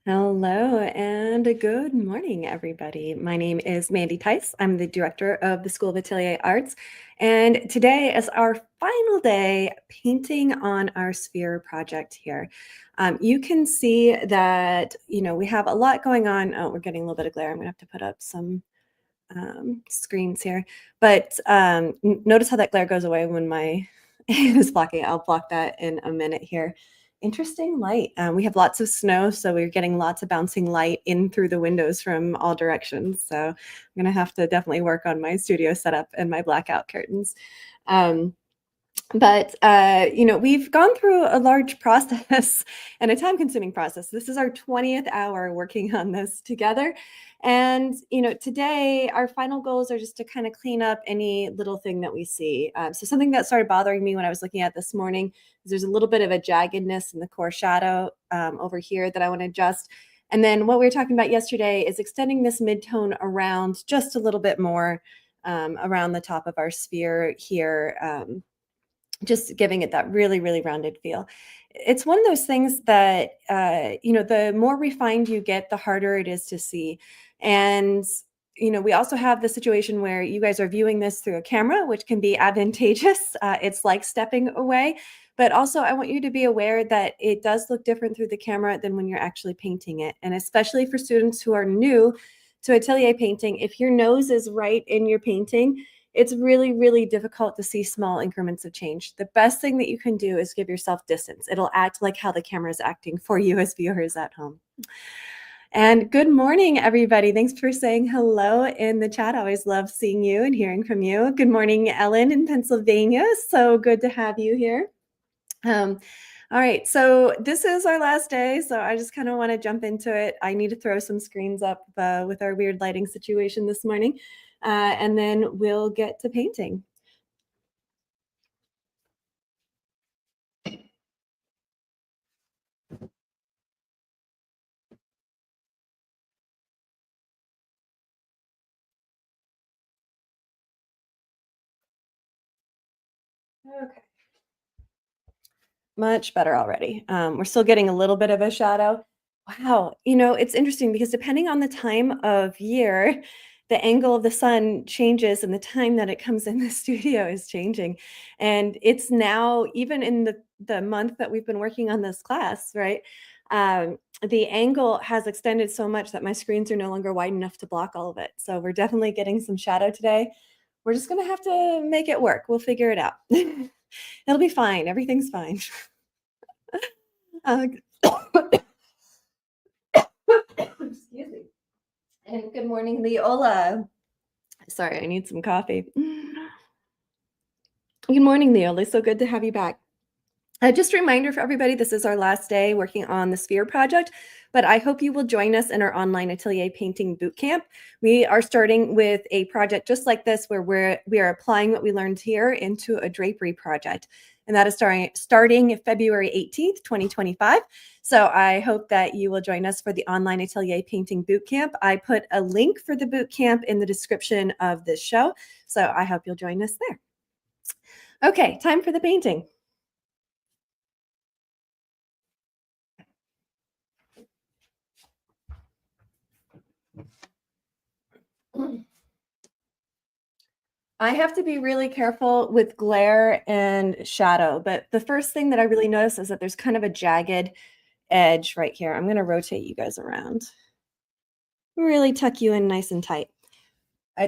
Hello and good morning, everybody. My name is Mandy Tice. I'm the director of the School of Atelier Arts, and today is our final day painting on our sphere project here. You can see that, we have a lot going on. Oh, we're getting a little bit of glare. I'm gonna have to put up some screens here, but notice how that glare goes away when my is blocking. I'll block that in a minute here. Interesting light. We have lots of snow, so we're getting lots of bouncing light in through the windows from all directions. So I'm gonna have to definitely work on my studio setup and my blackout curtains. Um, but we've gone through a large process and a time-consuming process. This is our 20th hour working on this together. And, today our final goals are just to kind of clean up any little thing that we see. So something that started bothering me when I was looking at this morning is there's a little bit of a jaggedness in the core shadow over here that I want to adjust. And then what we were talking about yesterday is extending this mid-tone around just a little bit more around the top of our sphere here. Just giving it that really, really rounded feel. It's one of those things that, the more refined you get, the harder it is to see. And, we also have the situation where you guys are viewing this through a camera, which can be advantageous. It's like stepping away. But also, I want you to be aware that it does look different through the camera than when you're actually painting it. And especially for students who are new to atelier painting, if your nose is right in your painting, it's really, really difficult to see small increments of change. The best thing that you can do is give yourself distance. It'll act like how the camera is acting for you as viewers at home. And good morning, everybody. Thanks for saying hello in the chat. I always love seeing you and hearing from you. Good morning, Ellen in Pennsylvania. So good to have you here. Um, all right, so this is our last day, so I just kind of want to jump into it. I need to throw some screens up with our weird lighting situation this morning, and then we'll get to painting. Okay. Much better already. We're still getting a little bit of a shadow. Wow, it's interesting because depending on the time of year, the angle of the sun changes and the time that it comes in the studio is changing. And it's now, even in the month that we've been working on this class, right? The angle has extended so much that my screens are no longer wide enough to block all of it. So we're definitely getting some shadow today. We're just gonna have to make it work. We'll figure it out. It'll be fine. Everything's fine. Uh, excuse me. And good morning, Leola. Sorry, I need some coffee. Good morning, Leola. So good to have you back. Just a reminder for everybody, this is our last day working on the Sphere project, but I hope you will join us in our online Atelier Painting Bootcamp. We are starting with a project just like this where we are applying what we learned here into a drapery project. And that is starting February 18th, 2025. So I hope that you will join us for the online Atelier Painting Bootcamp. I put a link for the bootcamp in the description of this show. So I hope you'll join us there. Okay, time for the painting. I have to be really careful with glare and shadow, but the first thing that I really notice is that there's kind of a jagged edge right here. I'm going to rotate you guys around. Really tuck you in nice and tight.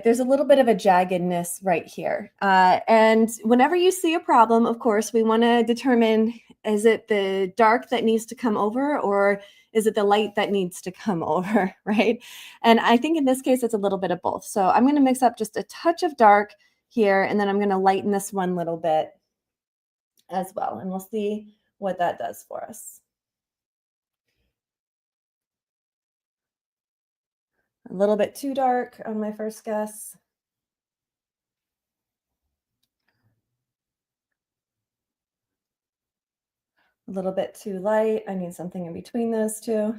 There's a little bit of a jaggedness right here. And whenever you see a problem, of course, we want to determine, is it the dark that needs to come over or is it the light that needs to come over, right? And I think in this case, it's a little bit of both. So I'm going to mix up just a touch of dark here, and then I'm going to lighten this one little bit as well. And we'll see what that does for us. A little bit too dark on my first guess. A little bit too light. I need something in between those two.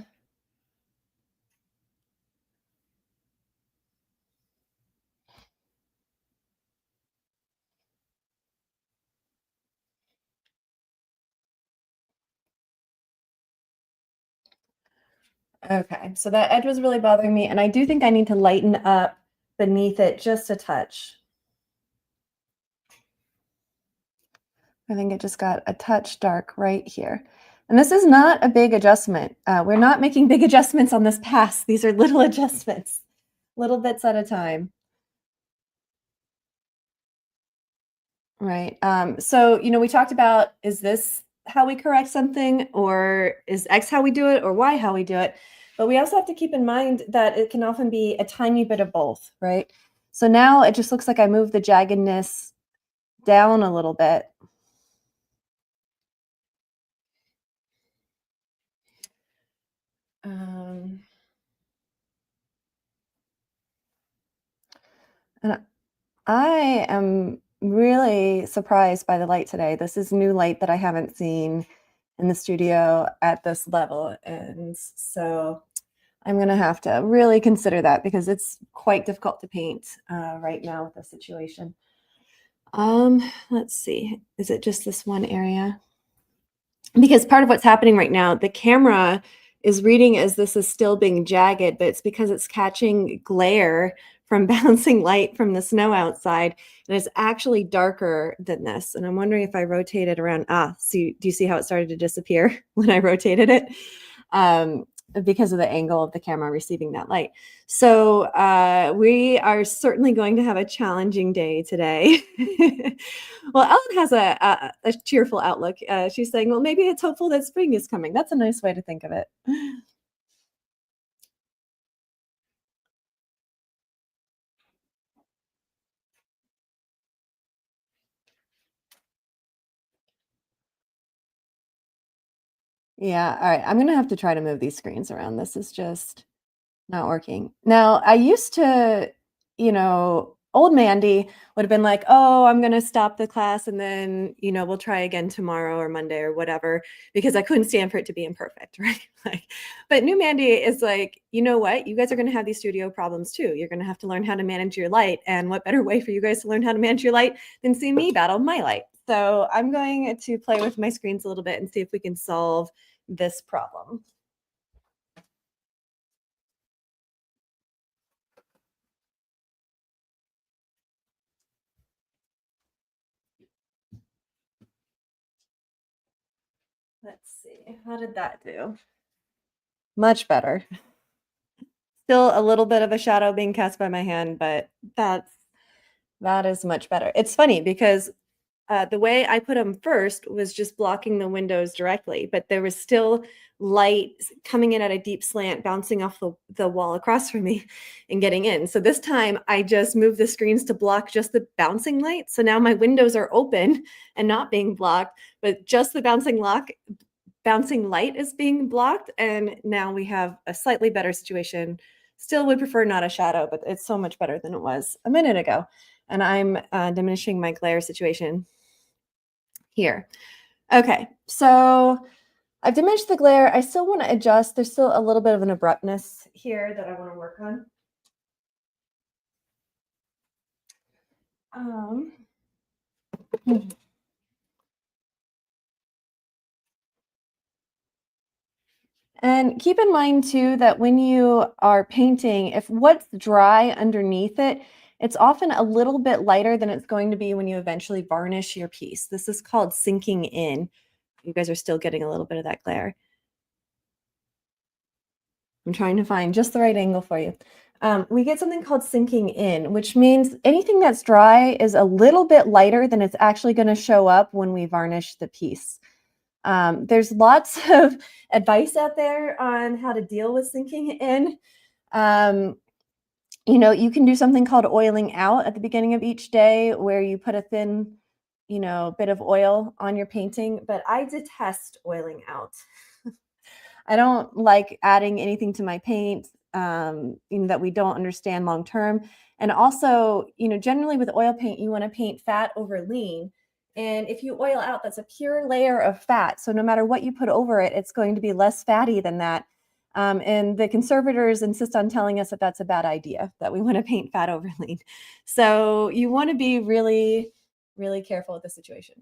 Okay, so that edge was really bothering me, and I do think I need to lighten up beneath it just a touch. I think it just got a touch dark right here. And this is not a big adjustment. We're not making big adjustments on this pass. These are little adjustments, little bits at a time. Right. So, we talked about, is this how we correct something, or is X how we do it, or Y how we do it? But we also have to keep in mind that it can often be a tiny bit of both, right? So now it just looks like I moved the jaggedness down a little bit. Um, and I am really surprised by the light today. This is new light that I haven't seen in the studio at this level. And so I'm going to have to really consider that because it's quite difficult to paint right now with the situation. Let's see. Is it just this one area? Because part of what's happening right now, the camera is reading as this is still being jagged, but it's because it's catching glare from bouncing light from the snow outside, and it's actually darker than this. And I'm wondering if I rotate it around. See, do you see how it started to disappear when I rotated it? Um, because of the angle of the camera receiving that light. So we are certainly going to have a challenging day today. Well, Ellen has a cheerful outlook. She's saying, well, maybe it's hopeful that spring is coming. That's a nice way to think of it. Yeah. All right. I'm going to have to try to move these screens around. This is just not working. Now, I used to, old Mandy would have been like, "Oh, I'm gonna stop the class and then, we'll try again tomorrow or Monday or whatever," because I couldn't stand for it to be imperfect, right? Like, but new Mandy is like, you know what? You guys are gonna have these studio problems too. You're gonna have to learn how to manage your light, and what better way for you guys to learn how to manage your light than see me battle my light? So I'm going to play with my screens a little bit and see if we can solve this problem. Let's see. How did that do? Much better. Still a little bit of a shadow being cast by my hand, but that is much better. It's funny because the way I put them first was just blocking the windows directly, but there was still light coming in at a deep slant, bouncing off the wall across from me and getting in. So this time I just moved the screens to block just the bouncing light. So now my windows are open and not being blocked, but just the bouncing light is being blocked, and now we have a slightly better situation. Still would prefer not a shadow, but it's so much better than it was a minute ago. And I'm diminishing my glare situation here. Okay, so I've diminished the glare. I still want to adjust. There's still a little bit of an abruptness here that I want to work on. Um, And keep in mind too that when you are painting, if what's dry underneath it, it's often a little bit lighter than it's going to be when you eventually varnish your piece. This is called sinking in. You guys are still getting a little bit of that glare. I'm trying to find just the right angle for you. We get something called sinking in, which means anything that's dry is a little bit lighter than it's actually going to show up when we varnish the piece. There's lots of advice out there on how to deal with sinking in. Um, you can do something called oiling out at the beginning of each day where you put a thin, bit of oil on your painting, but I detest oiling out. I don't like adding anything to my paint that we don't understand long term. And also, generally with oil paint, you want to paint fat over lean. And if you oil out, that's a pure layer of fat. So no matter what you put over it, it's going to be less fatty than that. And the conservators insist on telling us that that's a bad idea, that we want to paint fat over lean. So you want to be really, really careful with the situation.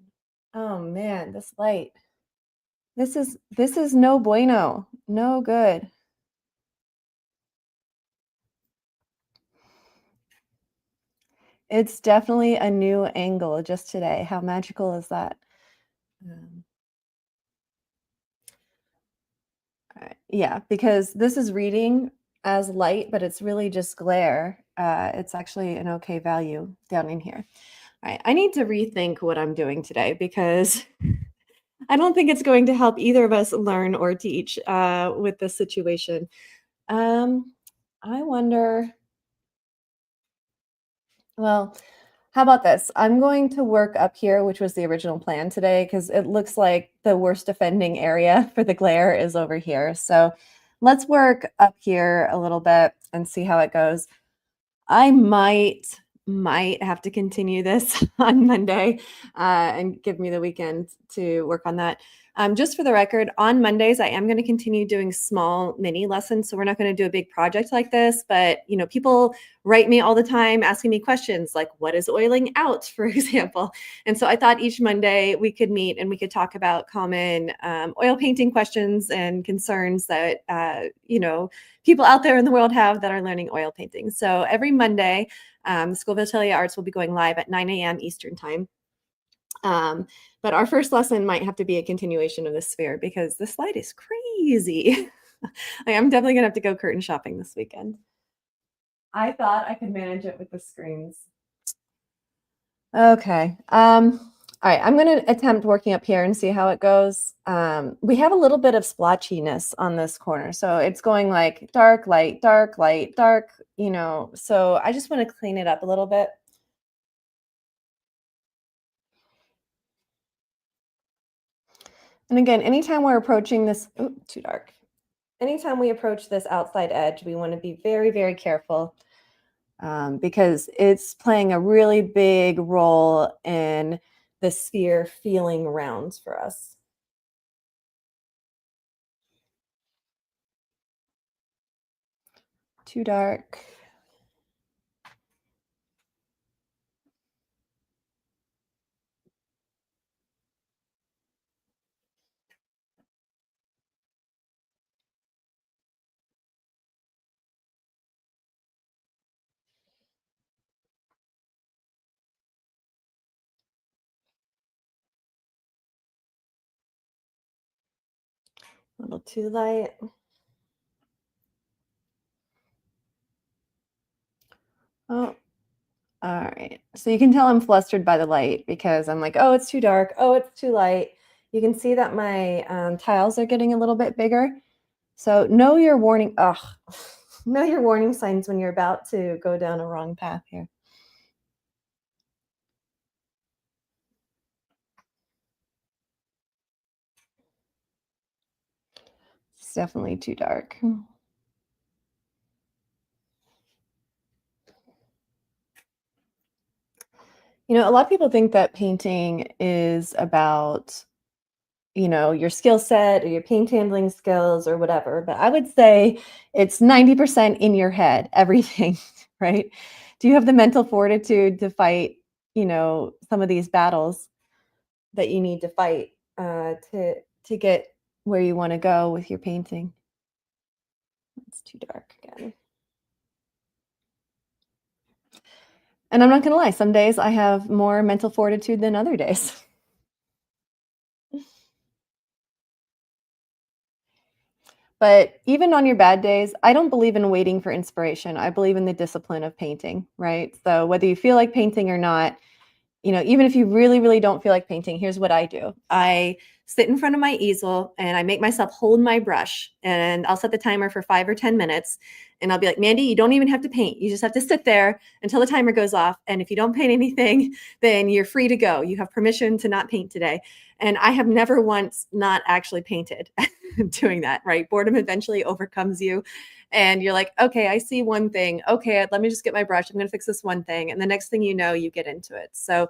Oh man, this light. This is no bueno. No good. It's definitely a new angle just today. How magical is that? Um, yeah, because this is reading as light, but it's really just glare. It's actually an okay value down in here. All right, I need to rethink what I'm doing today because I don't think it's going to help either of us learn or teach with this situation. Um, I wonder, well, how about this? I'm going to work up here, which was the original plan today, because it looks like the worst offending area for the glare is over here. So let's work up here a little bit and see how it goes. I might have to continue this on Monday and give me the weekend to work on that. Just for the record, on Mondays I am going to continue doing small mini lessons. So we're not going to do a big project like this, but people write me all the time asking me questions like, "What is oiling out?" for example. And so I thought each Monday we could meet and we could talk about common oil painting questions and concerns that people out there in the world have that are learning oil painting. So every Monday, the School of Atelier Arts will be going live at 9 a.m. Eastern Time. But our first lesson might have to be a continuation of the sphere because the slide is crazy. I'm definitely going to have to go curtain shopping this weekend. I thought I could manage it with the screens. Okay. All right, I'm going to attempt working up here and see how it goes. We have a little bit of splotchiness on this corner. So it's going like dark, light, dark, light, dark, so I just want to clean it up a little bit. And again, anytime we're approaching this, too dark. Anytime we approach this outside edge, we want to be very, very careful because it's playing a really big role in the sphere feeling round for us. Too dark. A little too light. Oh, all right. So you can tell I'm flustered by the light because I'm like, oh, it's too dark. Oh, it's too light. You can see that my tiles are getting a little bit bigger. So know your warning. Know your warning signs when you're about to go down a wrong path here. It's definitely too dark. A lot of people think that painting is about, your skill set or your paint handling skills or whatever. But I would say it's 90% in your head, everything, right? Do you have the mental fortitude to fight, some of these battles that you need to fight to get where you want to go with your painting? It's too dark again. And I'm not going to lie, some days I have more mental fortitude than other days. But even on your bad days, I don't believe in waiting for inspiration. I believe in the discipline of painting, right? So whether you feel like painting or not, even if you really, really don't feel like painting, here's what I do. I sit in front of my easel and I make myself hold my brush and I'll set the timer for 5 or 10 minutes. And I'll be like, Mandy, you don't even have to paint. You just have to sit there until the timer goes off. And if you don't paint anything, then you're free to go. You have permission to not paint today. And I have never once not actually painted doing that, right? Boredom eventually overcomes you. And you're like, okay, I see one thing. Okay, let me just get my brush. I'm going to fix this one thing. And the next thing you know, you get into it. So,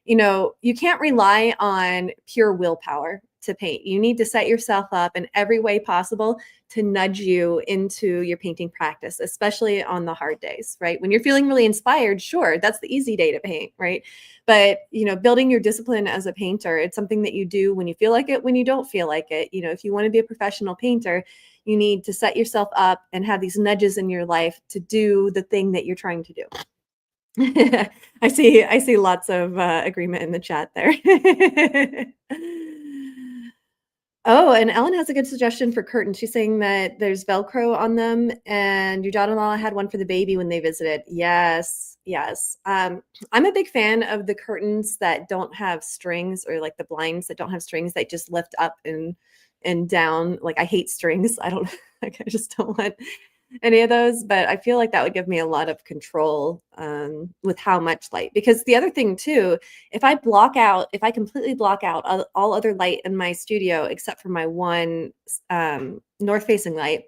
you can't rely on pure willpower to paint. You need to set yourself up in every way possible to nudge you into your painting practice, especially on the hard days, right? When you're feeling really inspired, sure, that's the easy day to paint, right? But, building your discipline as a painter, it's something that you do when you feel like it, when you don't feel like it. If you want to be a professional painter, you need to set yourself up and have these nudges in your life to do the thing that you're trying to do. I see lots of, agreement in the chat there. Oh, and Ellen has a good suggestion for curtains. She's saying that there's Velcro on them, and your daughter-in-law had one for the baby when they visited. Yes, yes. I'm a big fan of the curtains that don't have strings, or like the blinds that don't have strings that just lift up and down. Like I hate strings. I don't like I just don't want any of those, but I feel like that would give me a lot of control with how much light. Because the other thing too, if I completely block out all other light in my studio except for my one north facing light,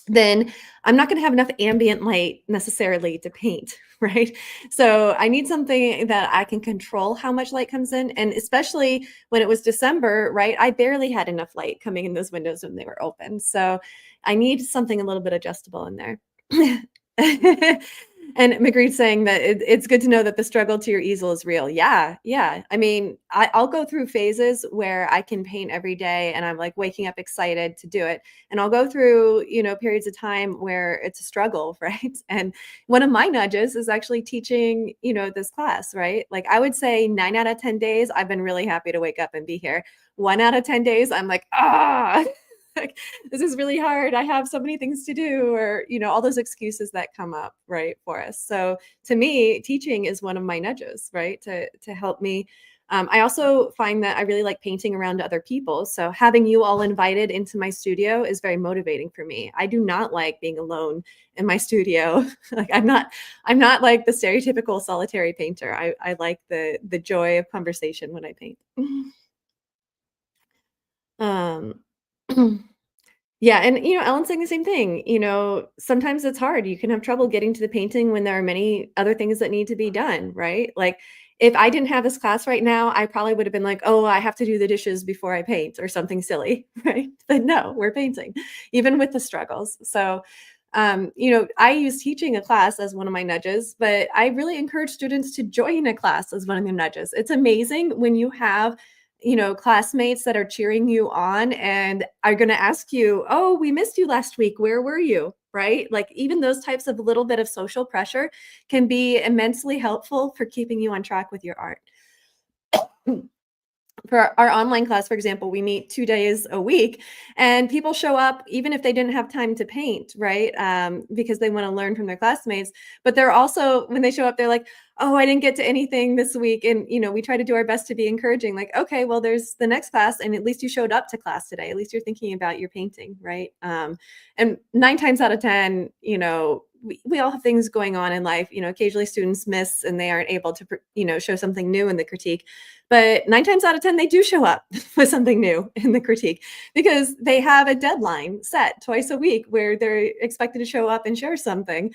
then I'm not going to have enough ambient light necessarily to paint, right? So I need something that I can control how much light comes in. And especially when it was December, right? I barely had enough light coming in those windows when they were open. So I need something a little bit adjustable in there. And McGreed's saying that it's good to know that the struggle to your easel is real. Yeah, yeah. I mean, I'll go through phases where I can paint every day and I'm like waking up excited to do it. And I'll go through, periods of time where it's a struggle, right? And one of my nudges is actually teaching, this class, right? Like I would say 9 out of 10 days, I've been really happy to wake up and be here. 1 out of 10 days, I'm like, ah, like, this is really hard. I have so many things to do, or, all those excuses that come up, right, for us. So to me, teaching is one of my nudges, right, to help me. I also find that I really like painting around other people. So having you all invited into my studio is very motivating for me. I do not like being alone in my studio. Like I'm not like the stereotypical solitary painter. I like the joy of conversation when I paint. Um Yeah, and Ellen's saying the same thing. Sometimes it's hard. You can have trouble getting to the painting when there are many other things that need to be done, right? Like if I didn't have this class right now, I probably would have been like, "Oh, I have to do the dishes before I paint," or something silly, right? But no, we're painting, even with the struggles. So, I use teaching a class as one of my nudges, but I really encourage students to join a class as one of their nudges. It's amazing when you have classmates that are cheering you on and are going to ask you, "Oh, we missed you last week. Where were you?" Right? Like even those types of little bit of social pressure can be immensely helpful for keeping you on track with your art. For our online class, for example, we meet 2 days a week, and people show up even if they didn't have time to paint, right? Because they wanna learn from their classmates, but they're also when they show up, they're like, "Oh, I didn't get to anything this week," and, we try to do our best to be encouraging, like, "Okay, well, there's the next class, and at least you showed up to class today. At least you're thinking about your painting," right? And 9 times out of 10, we all have things going on in life, occasionally students miss and they aren't able to, show something new in the critique, but 9 times out of 10, they do show up with something new in the critique because they have a deadline set twice a week where they're expected to show up and share something.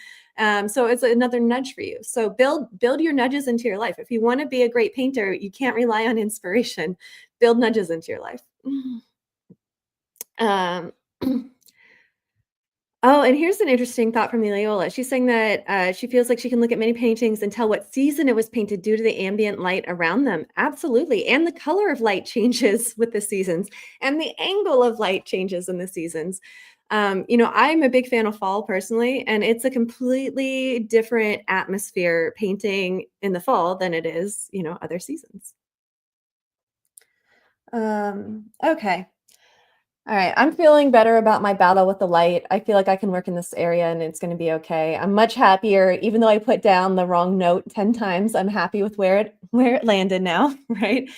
So it's another nudge for you. So build your nudges into your life. If you want to be a great painter, you can't rely on inspiration. Build nudges into your life. Um, Oh, and here's an interesting thought from Leola. She's saying that she feels like she can look at many paintings and tell what season it was painted due to the ambient light around them. Absolutely. And the color of light changes with the seasons, and the angle of light changes in the seasons. I'm a big fan of fall personally, and it's a completely different atmosphere painting in the fall than it is, other seasons. Okay. All right, I'm feeling better about my battle with the light. I feel like I can work in this area and it's going to be okay. I'm much happier, even though I put down the wrong note 10 times. I'm happy with where it landed now, right?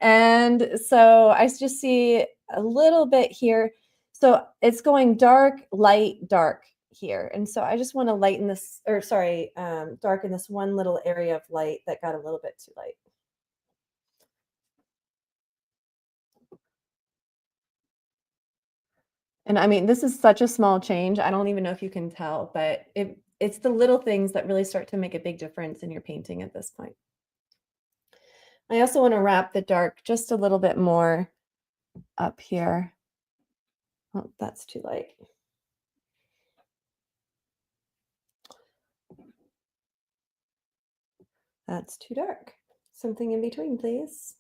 And so I just see a little bit here. So it's going dark, light, dark here. And so I just want to lighten this, or sorry, darken this one little area of light that got a little bit too light. And I mean, this is such a small change. I don't even know if you can tell, but it's the little things that really start to make a big difference in your painting at this point. I also want to wrap the dark just a little bit more up here. Oh, that's too light. That's too dark. Something in between, please.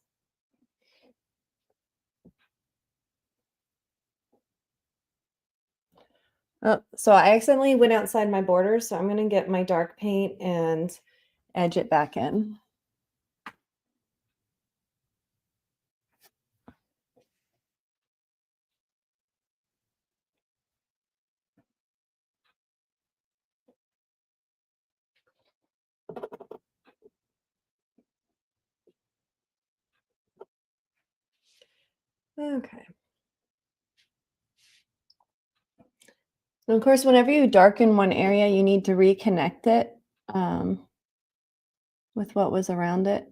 Oh, so I accidentally went outside my border, so I'm going to get my dark paint and edge it back in. Okay. And of course, whenever you darken one area, you need to reconnect it with what was around it.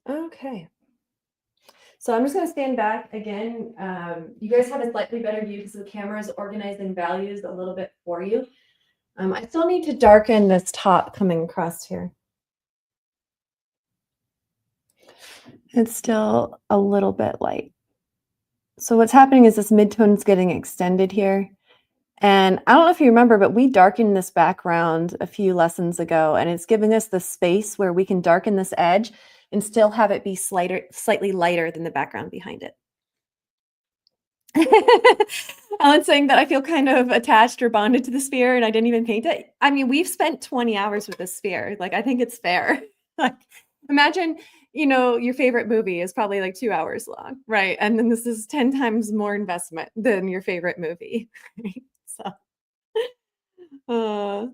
Okay. So I'm just going to stand back again. You guys have a slightly better view because the camera is organizing values a little bit for you. I still need to darken this top coming across here. It's still a little bit light. So what's happening is this midtone's getting extended here. And I don't know if you remember, but we darkened this background a few lessons ago, and it's giving us the space where we can darken this edge and still have it be slightly lighter than the background behind it. Alan's saying that I feel kind of attached or bonded to the sphere and I didn't even paint it. I mean, we've spent 20 hours with this sphere. Like, I think it's fair. Like, imagine, your favorite movie is probably like 2 hours long, right? And then this is 10 times more investment than your favorite movie. Right? So,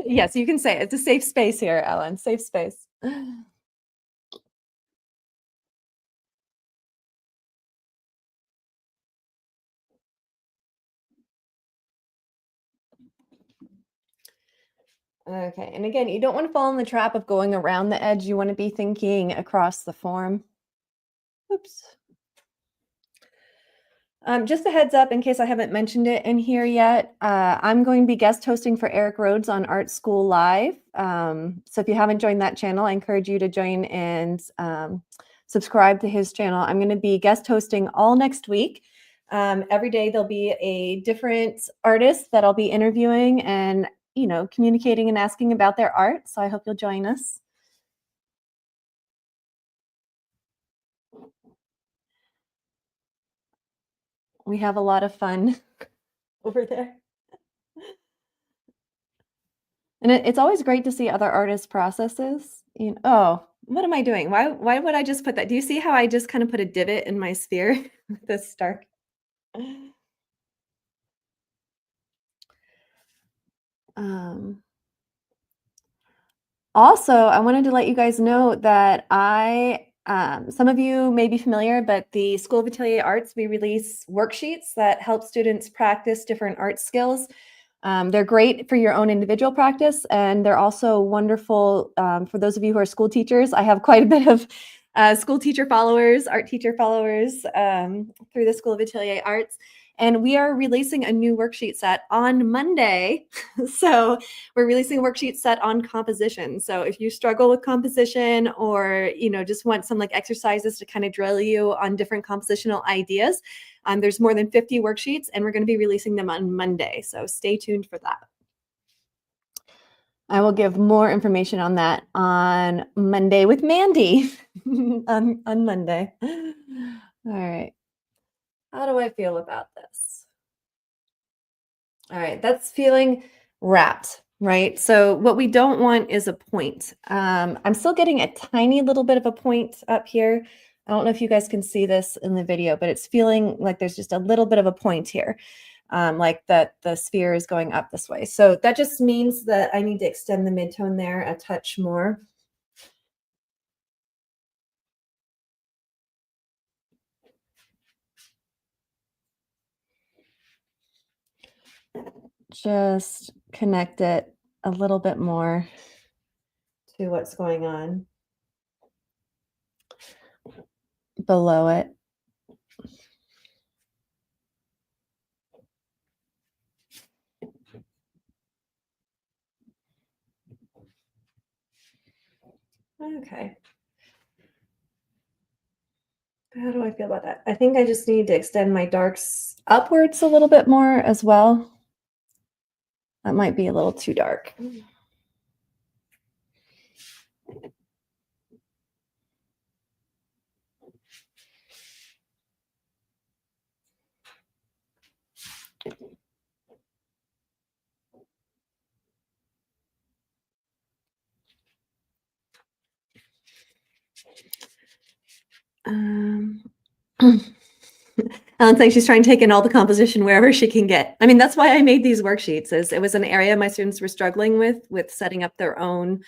yes, you can say it. It's a safe space here, Ellen. Safe space. Okay, and again, you don't want to fall in the trap of going around the edge. You want to be thinking across the form. Oops. Just a heads up in case I haven't mentioned it in here yet. I'm going to be guest hosting for Eric Rhodes on Art School Live. So if you haven't joined that channel, I encourage you to join and subscribe to his channel. I'm going to be guest hosting all next week. Every day there'll be a different artist that I'll be interviewing and communicating and asking about their art. So I hope you'll join us. We have a lot of fun over there. And it's always great to see other artists' processes. Oh, what am I doing? Why would I just put that? Do you see how I just kind of put a divot in my sphere with this dark? Also, I wanted to let you guys know that some of you may be familiar, but the School of Atelier Arts, we release worksheets that help students practice different art skills. They're great for your own individual practice, and they're also wonderful for those of you who are school teachers. I have quite a bit of school teacher followers, art teacher followers through the School of Atelier Arts. And we are releasing a new worksheet set on Monday. So we're releasing a worksheet set on composition. So if you struggle with composition or, just want some like exercises to kind of drill you on different compositional ideas, there's more than 50 worksheets and we're going to be releasing them on Monday. So stay tuned for that. I will give more information on that on Monday with Mandy on Monday. All right. How do I feel about this? All right, that's feeling wrapped, right? So what we don't want is a point. I'm still getting a tiny little bit of a point up here. I don't know if you guys can see this in the video, but it's feeling like there's just a little bit of a point here, like that the sphere is going up this way. So that just means that I need to extend the midtone there a touch more. Just connect it a little bit more to what's going on below it. Okay. How do I feel about that? I think I just need to extend my darks upwards a little bit more as well. That might be a little too dark. Um, Alan's saying she's trying to take in all the composition wherever she can get. I mean, that's why I made these worksheets. Is it was an area my students were struggling with setting up their own,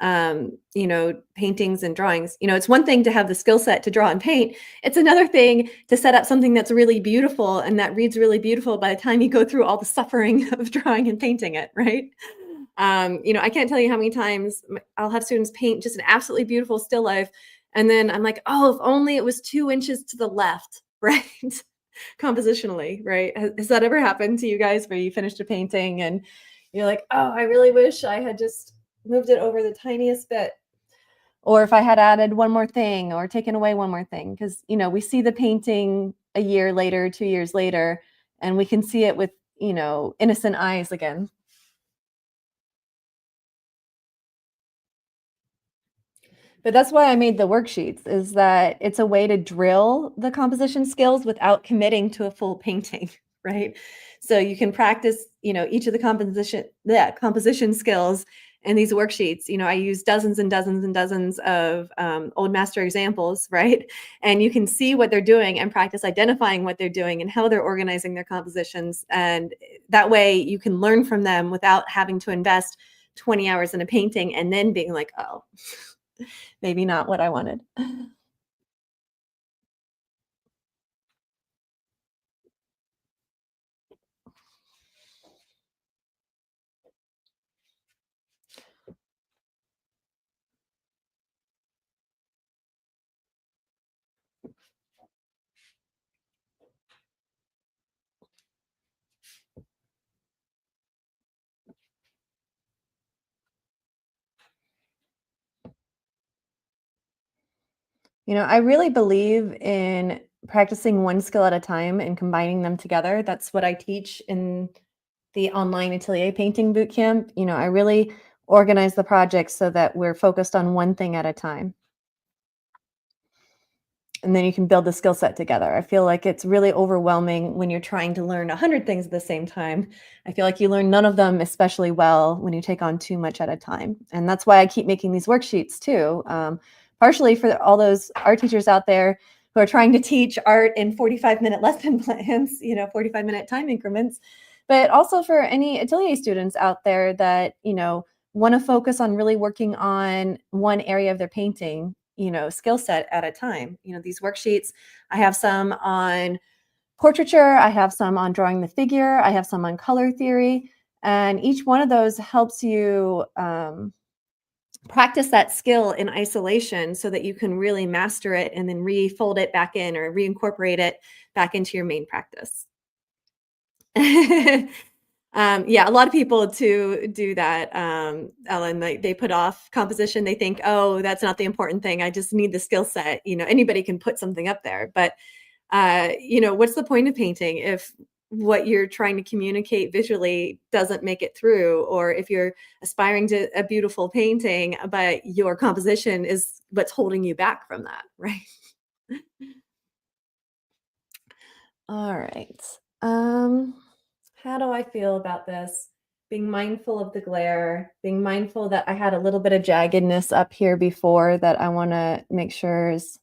paintings and drawings. It's one thing to have the skill set to draw and paint. It's another thing to set up something that's really beautiful and that reads really beautiful by the time you go through all the suffering of drawing and painting it, right? I can't tell you how many times I'll have students paint just an absolutely beautiful still life. And then I'm like, oh, if only it was 2 inches to the left, right? Compositionally, right? Has that ever happened to you guys where you finished a painting and you're like, oh, I really wish I had just moved it over the tiniest bit? Or if I had added one more thing or taken away one more thing, because we see the painting a year later, 2 years later, and we can see it with innocent eyes again. But that's why I made the worksheets, is that it's a way to drill the composition skills without committing to a full painting, right? So you can practice, each of the composition skills in these worksheets. I use dozens and dozens and dozens of old master examples, right? And you can see what they're doing and practice identifying what they're doing and how they're organizing their compositions. And that way you can learn from them without having to invest 20 hours in a painting and then being like, oh, maybe not what I wanted. I really believe in practicing one skill at a time and combining them together. That's what I teach in the online Atelier painting boot camp. I really organize the projects so that we're focused on one thing at a time. And then you can build the skill set together. I feel like it's really overwhelming when you're trying to learn 100 things at the same time. I feel like you learn none of them especially well when you take on too much at a time. And that's why I keep making these worksheets too. Partially for all those art teachers out there who are trying to teach art in 45-minute lesson plans, 45-minute time increments, but also for any Atelier students out there that, want to focus on really working on one area of their painting, skill set at a time. These worksheets, I have some on portraiture, I have some on drawing the figure, I have some on color theory, and each one of those helps you practice that skill in isolation so that you can really master it and then refold it back in or reincorporate it back into your main practice. Yeah, a lot of people to do that, Ellen, they put off composition. They think, oh, that's not the important thing. I just need the skill set. Anybody can put something up there. But, what's the point of painting if what you're trying to communicate visually doesn't make it through? Or if you're aspiring to a beautiful painting, but your composition is what's holding you back from that, right? All right. Um, how do I feel about this? Being mindful of the glare, being mindful that I had a little bit of jaggedness up here before that I want to make sure is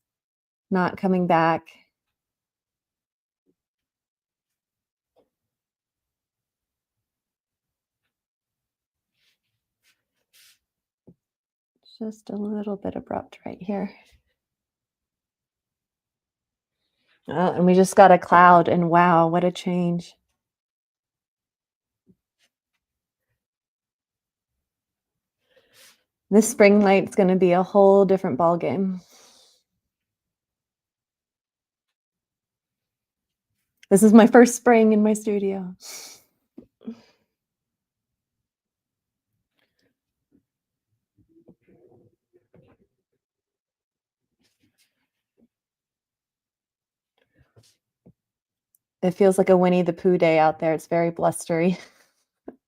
not coming back. Just a little bit abrupt right here. Oh, and we just got a cloud, and wow, what a change. This spring light's going to be a whole different ball game. This is my first spring in my studio. It feels like a Winnie the Pooh day out there. It's very blustery.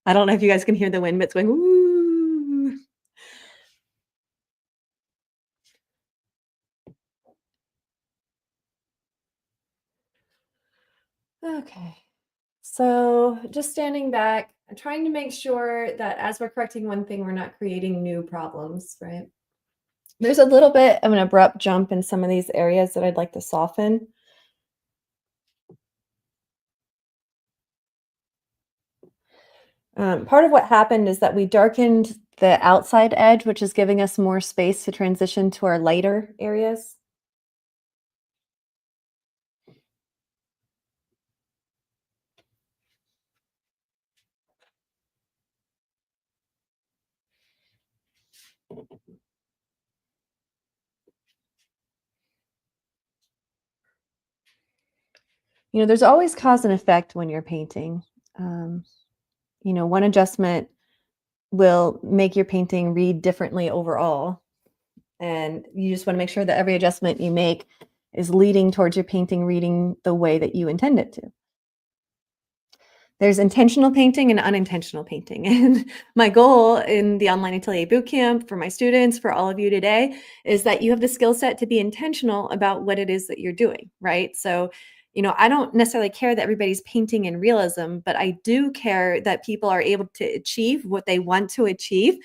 I don't know if you guys can hear the wind, but it's going, "Ooh." Okay. So just standing back, trying to make sure that as we're correcting one thing, we're not creating new problems, right? There's a little bit of an abrupt jump in some of these areas that I'd like to soften. Part of what happened is that we darkened the outside edge, which is giving us more space to transition to our lighter areas. There's always cause and effect when you're painting. Um, one adjustment will make your painting read differently overall. And you just want to make sure that every adjustment you make is leading towards your painting reading the way that you intend it to. There's intentional painting and unintentional painting. And my goal in the Online Atelier Bootcamp for my students, for all of you today, is that you have the skill set to be intentional about what it is that you're doing, right? So, I don't necessarily care that everybody's painting in realism, but I do care that people are able to achieve what they want to achieve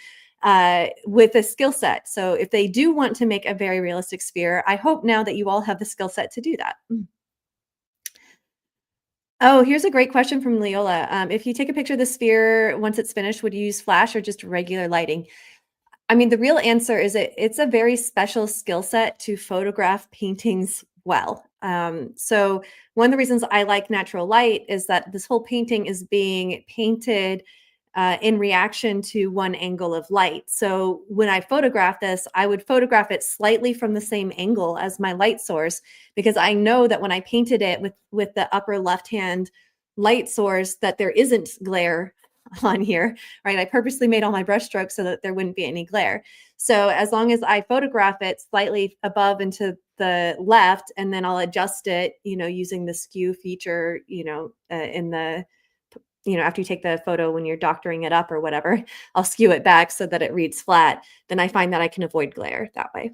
with a skill set. So, if they do want to make a very realistic sphere, I hope now that you all have the skill set to do that. Oh, here's a great question from Leola. If you take a picture of the sphere once it's finished, would you use flash or just regular lighting? I mean, the real answer is it's a very special skill set to photograph paintings well. So one of the reasons I like natural light is that this whole painting is being painted in reaction to one angle of light. So when I photograph this, I would photograph it slightly from the same angle as my light source because I know that when I painted it with the upper left hand light source that there isn't glare on here, right? I purposely made all my brush strokes so that there wouldn't be any glare. So as long as I photograph it slightly above and to the left, and then I'll adjust it, using the skew feature, in the after you take the photo when you're doctoring it up or whatever, I'll skew it back so that it reads flat. Then I find that I can avoid glare that way.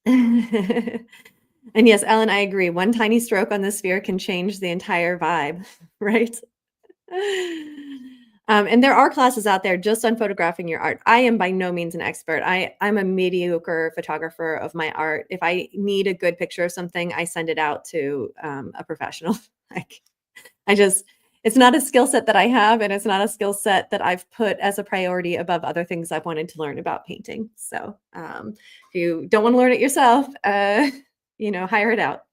And yes, Ellen, I agree. One tiny stroke on the sphere can change the entire vibe, right? And there are classes out there just on photographing your art. I am by no means an expert. I'm a mediocre photographer of my art. If I need a good picture of something, I send it out to a professional. Like I just, it's not a skill set that I have, and it's not a skill set that I've put as a priority above other things I've wanted to learn about painting. So if you don't want to learn it yourself, hire it out.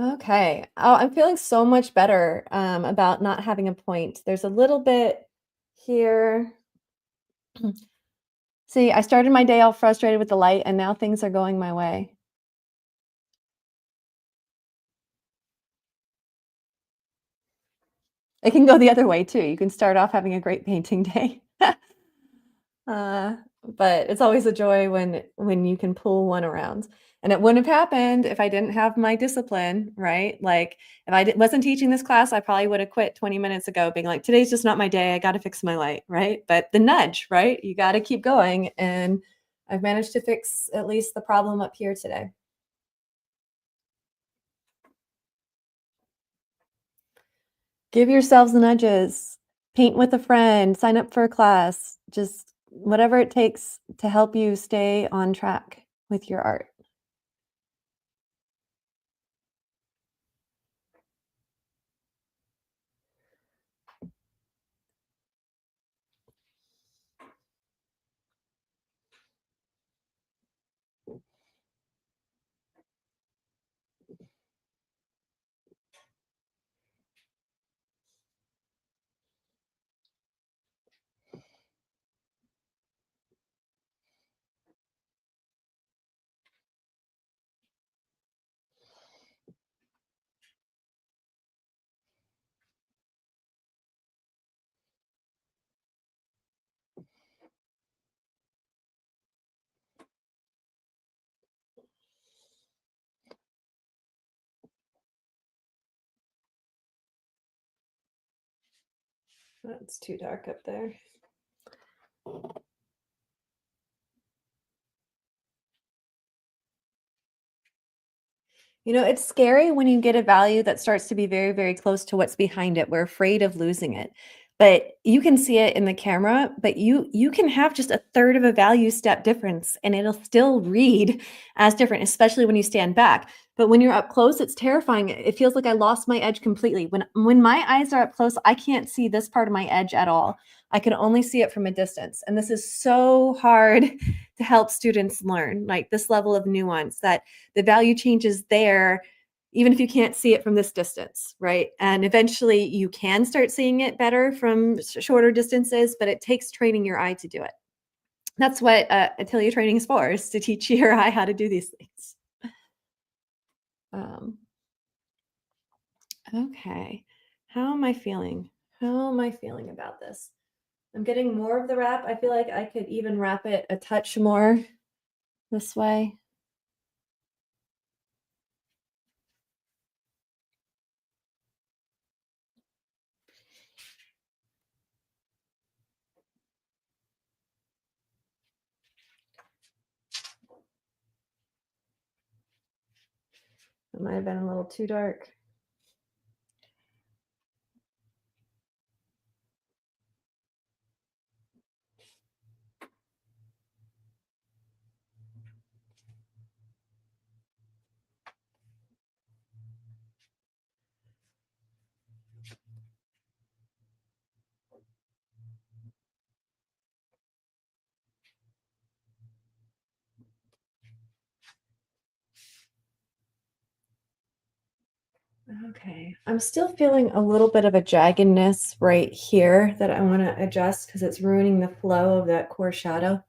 Okay. Oh, I'm feeling so much better about not having a point. There's a little bit here. See, I started my day all frustrated with the light, and now things are going my way. It can go the other way too. You can start off having a great painting day. Uh, but it's always a joy when you can pull one around. And it wouldn't have happened if I didn't have my discipline, right? Like if I wasn't teaching this class, I probably would have quit 20 minutes ago, being like, today's just not my day. I got to fix my light, right? But the nudge, right? You got to keep going. And I've managed to fix at least the problem up here today. Give yourselves the nudges. Paint with a friend, sign up for a class, just whatever it takes to help you stay on track with your art. That's too dark up there. You know, it's scary when you get a value that starts to be very, very close to what's behind it. We're afraid of losing it. But you can see it in the camera, but you can have just a third of a value step difference and it'll still read as different, especially when you stand back. But when you're up close, it's terrifying. It feels like I lost my edge completely. When my eyes are up close, I can't see this part of my edge at all. I can only see it from a distance. And this is so hard to help students learn, like this level of nuance that the value changes there even if you can't see it from this distance, right? And eventually you can start seeing it better from shorter distances, but it takes training your eye to do it. That's what Atelier training is to teach your eye how to do these things. Um, okay, how am I feeling? How am I feeling about this? I'm getting more of the wrap. I feel like I could even wrap it a touch more this way. It might have been a little too dark. Okay, I'm still feeling a little bit of a jaggedness right here that I want to adjust because it's ruining the flow of that core shadow.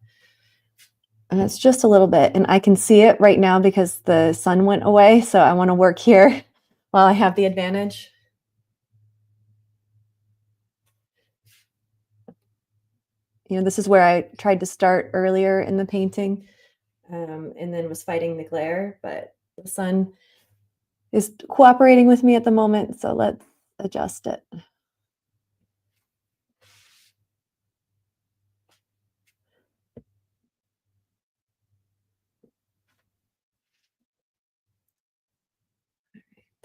And it's just a little bit, and I can see it right now because the sun went away, so I want to work here while I have the advantage. You know, this is where I tried to start earlier in the painting, and then was fighting the glare, but the sun is cooperating with me at the moment, so let's adjust it.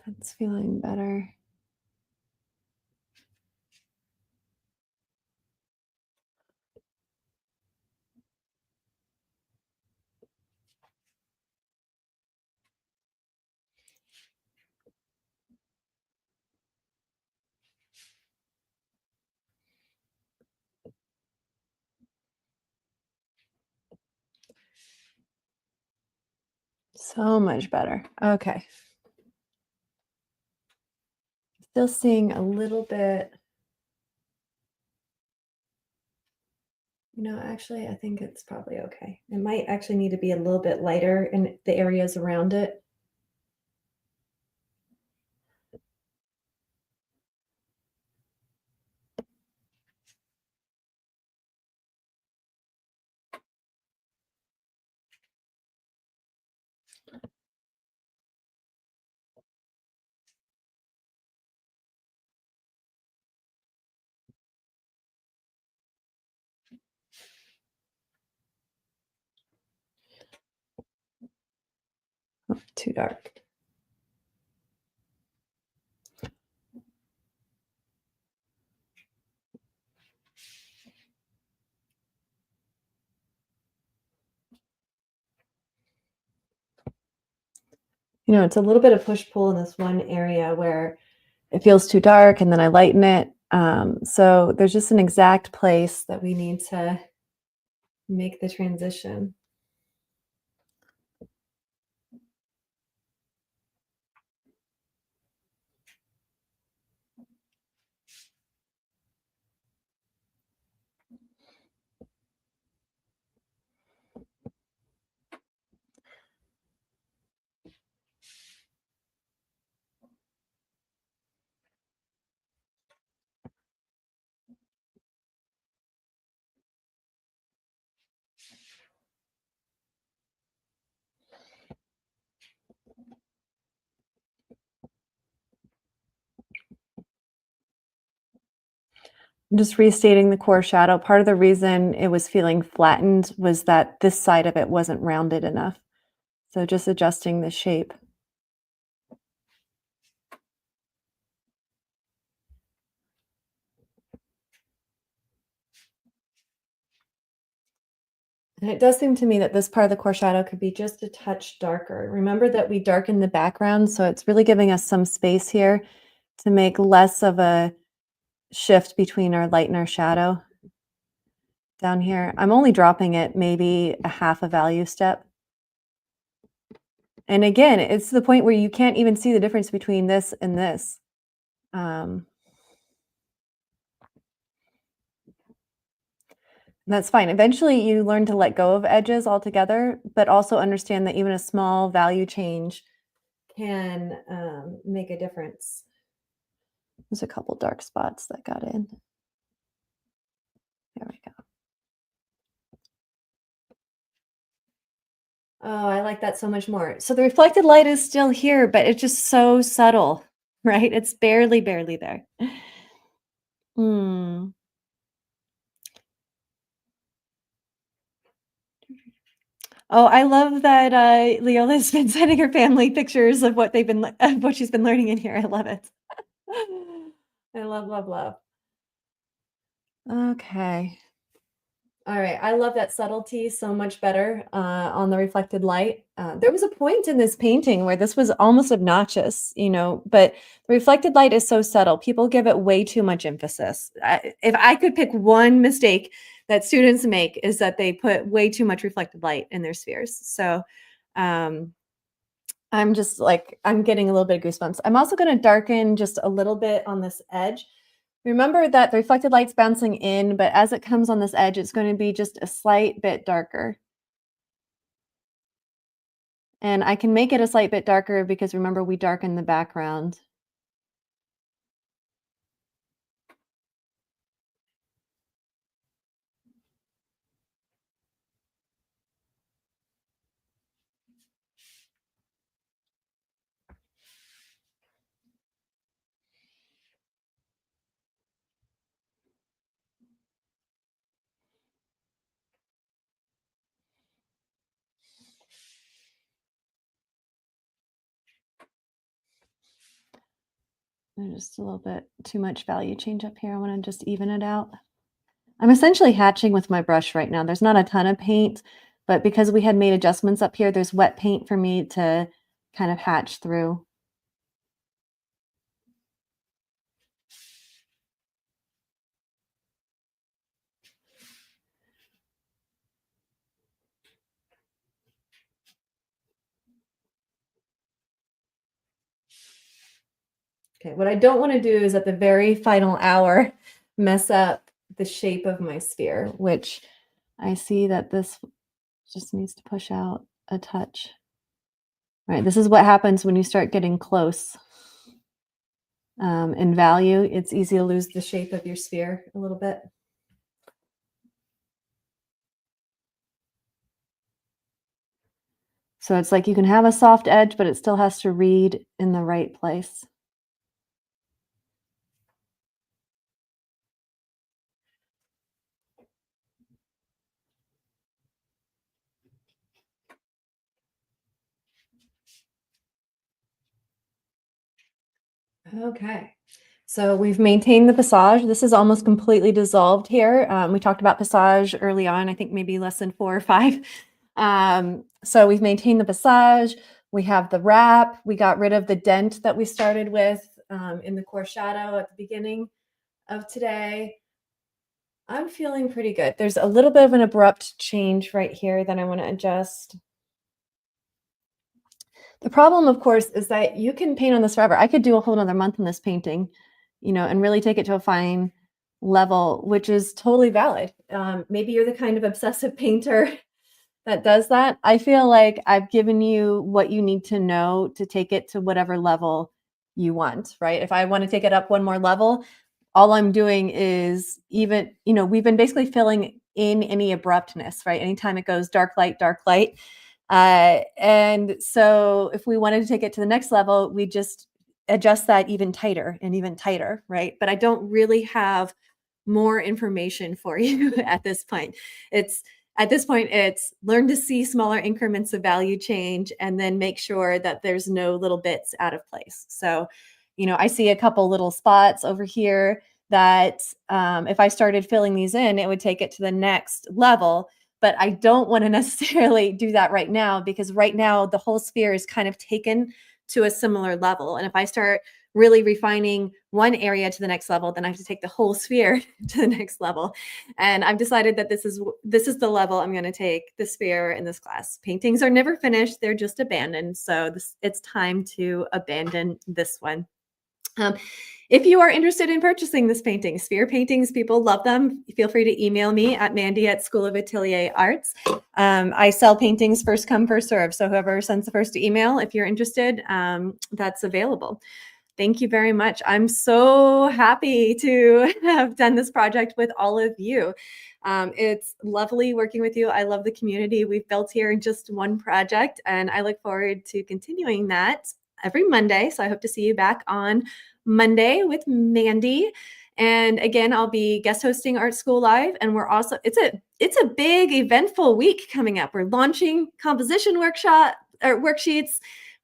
That's feeling better. So much better. Okay. Still seeing a little bit. You know, actually, I think it's probably okay. It might actually need to be a little bit lighter in the areas around it. Oh, too dark. You know, it's a little bit of push-pull in this one area where it feels too dark and then I lighten it. So there's just an exact place that we need to make the transition. Just restating the core shadow, part of the reason it was feeling flattened was that this side of it wasn't rounded enough. So just adjusting the shape. And it does seem to me that this part of the core shadow could be just a touch darker. Remember that we darkened the background, so it's really giving us some space here to make less of a shift between our light and our shadow. Down here, I'm only dropping it maybe a half a value step. And again, it's to the point where you can't even see the difference between this and this. That's fine. Eventually, you learn to let go of edges altogether, but also understand that even a small value change can make a difference. There's a couple dark spots that got in. There we go. Oh, I like that so much more. So the reflected light is still here, but it's just so subtle, right? It's barely, barely there. Hmm. Oh, I love that, Leola's been sending her family pictures of what they've been of what she's been learning in here. I love it. I love, love, love. Okay. All right. I love that subtlety so much better on the reflected light. There was a point in this painting where this was almost obnoxious, but the reflected light is so subtle. People give it way too much emphasis. If I could pick one mistake that students make is that they put way too much reflected light in their spheres. So um, I'm just like, I'm getting a little bit of goosebumps. I'm also going to darken just a little bit on this edge. Remember that the reflected light's bouncing in, but as it comes on this edge, it's going to be just a slight bit darker. And I can make it a slight bit darker because remember we darkened the background. There's just a little bit too much value change up here. I want to just even it out. I'm essentially hatching with my brush right now. There's not a ton of paint, but because we had made adjustments up here, there's wet paint for me to kind of hatch through. Okay, what I don't want to do is at the very final hour mess up the shape of my sphere, which I see that this just needs to push out a touch. Right, this is what happens when you start getting close in value. It's easy to lose the shape of your sphere a little bit. So it's like you can have a soft edge, but it still has to read in the right place. Okay. So we've maintained the passage. This is almost completely dissolved here. We talked about passage early on, I think maybe lesson 4 or 5. So we've maintained the passage. We have the wrap. We got rid of the dent that we started with in the core shadow at the beginning of today. I'm feeling pretty good. There's a little bit of an abrupt change right here that I want to adjust. The problem, of course, is that you can paint on this forever. I could do a whole another month in this painting, and really take it to a fine level, which is totally valid. Maybe you're the kind of obsessive painter that does that. I feel like I've given you what you need to know to take it to whatever level you want, right? If I want to take it up one more level, all I'm doing is even, we've been basically filling in any abruptness, right? Anytime it goes dark light, dark light. And so if we wanted to take it to the next level, we just adjust that even tighter and even tighter, right? But I don't really have more information for you at this point. It's learn to see smaller increments of value change and then make sure that there's no little bits out of place. So, I see a couple little spots over here that if I started filling these in, it would take it to the next level. But I don't want to necessarily do that right now because right now the whole sphere is kind of taken to a similar level. And if I start really refining one area to the next level, then I have to take the whole sphere to the next level. And I've decided that this is the level I'm going to take the sphere in this class. Paintings are never finished; they're just abandoned. So it's time to abandon this one. Um, if you are interested in purchasing this painting, sphere paintings, people love them. Feel free to email me at Mandy at School of Atelier Arts. I sell paintings first come, first serve. So whoever sends the first email, if you're interested, that's available. Thank you very much. I'm so happy to have done this project with all of you. It's lovely working with you. I love the community we've built here in just one project, and I look forward to continuing that every Monday. So I hope to see you back on Monday with Mandy. And again, I'll be guest hosting Art School Live, and it's a big eventful week coming up. We're launching composition workshop or worksheets.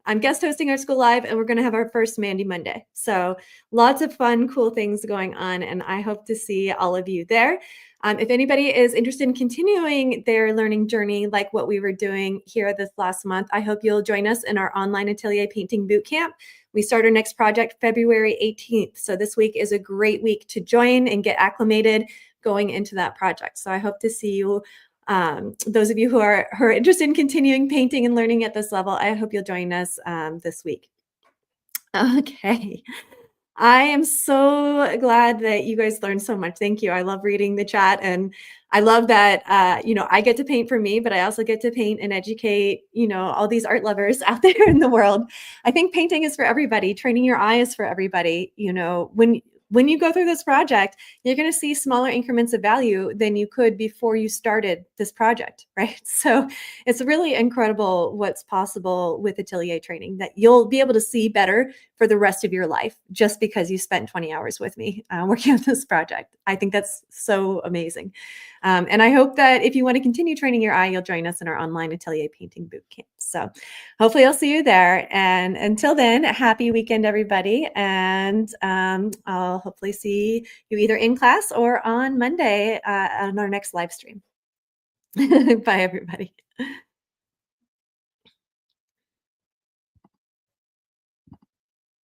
I'm guest hosting Art School Live, and we're going to have our first Mandy Monday. So lots of fun, cool things going on, and I hope to see all of you there. If anybody is interested in continuing their learning journey like what we were doing here this last month, I hope you'll join us in our online Atelier Painting Bootcamp. We start our next project February 18th. So this week is a great week to join and get acclimated going into that project. So I hope to see you. Those of you who are interested in continuing painting and learning at this level, I hope you'll join us this week. Okay. I am so glad that you guys learned so much. Thank you. I love reading the chat, and I love that I get to paint for me, but I also get to paint and educate, all these art lovers out there in the world. I think painting is for everybody. Training your eye is for everybody. When you go through this project, you're going to see smaller increments of value than you could before you started this project, right? So it's really incredible what's possible with Atelier training, that you'll be able to see better for the rest of your life just because you spent 20 hours with me working on this project. I think that's so amazing. And I hope that if you want to continue training your eye, you'll join us in our online Atelier Painting Bootcamp. So hopefully I'll see you there. And until then, happy weekend, everybody. And I'll hopefully see you either in class or on Monday on our next live stream. Bye, everybody.